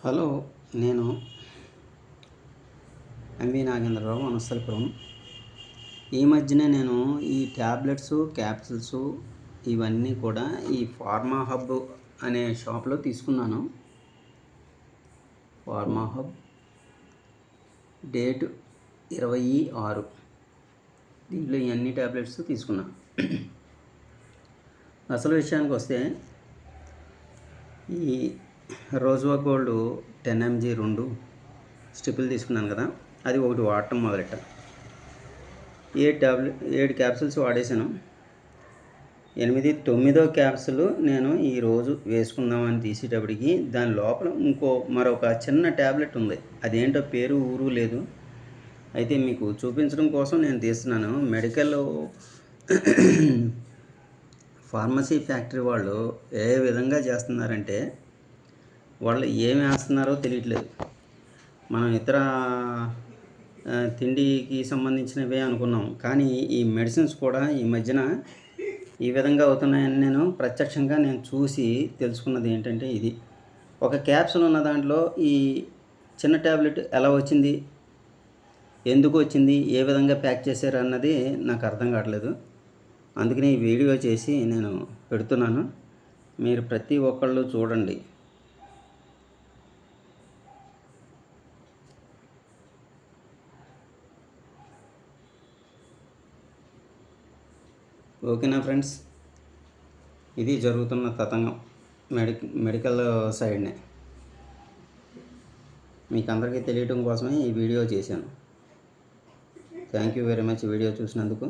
Hello, నేను MV Nagendra Rao, Vanasthalipuram. ఈ మధ్యనే నేను ఈ ట్యాబ్లెట్స్, క్యాప్సిల్స్ ఇవన్నీ కూడా ఈ ఫార్మా హబ్ అనే షాప్లో తీసుకున్నాను. Pharma hub date 26. దీంట్లో ఇవన్నీ ట్యాబ్లెట్స్ తీసుకున్నాను. అసలు విషయానికి వస్తే ఈ రోజువా గోల్డ్ 10 mg 2 స్ట్రిప్పులు తీసుకున్నాను కదా, అది ఒకటి వాడటం మొదలెట్టాను. 7 క్యాప్సిల్స్ వాడేసాను. 9వ క్యాప్సిల్ నేను ఈరోజు వేసుకుందామని తీసేటప్పటికి దాని లోపల మరొక చిన్న ట్యాబ్లెట్ ఉంది. అదేంటో పేరు ఊరు లేదు. అయితే మీకు చూపించడం కోసం నేను తీస్తున్నాను. మెడికల్ ఫార్మసీ ఫ్యాక్టరీ వాళ్ళు ఏ విధంగా చేస్తున్నారంటే, వాళ్ళు ఏమి వేస్తున్నారో తెలియట్లేదు. మనం ఇతర తిండికి సంబంధించినవే అనుకున్నాం, కానీ ఈ మెడిసిన్స్ కూడా ఈ మధ్యన ఈ విధంగా అవుతున్నాయని నేను ప్రత్యక్షంగా చూసి తెలుసుకున్నది ఏంటంటే, ఇది ఒక క్యాప్సూల్ ఉన్న దాంట్లో ఈ చిన్న ట్యాబ్లెట్ ఎలా వచ్చింది, ఎందుకు వచ్చింది, ఏ విధంగా ప్యాక్ చేశారు అన్నది నాకు అర్థం కావట్లేదు. అందుకని ఈ వీడియో చేసి నేను పెడుతున్నాను. మీరు ప్రతి ఒక్కళ్ళు చూడండి. ఓకేనా ఫ్రెండ్స్? ఇది జరుగుతున్న తతంగం మెడికల్ సైడ్నే. మీకు అందరికీ తెలియటం కోసమే ఈ వీడియో చేశాను. Thank you very much video చూసినందుకు.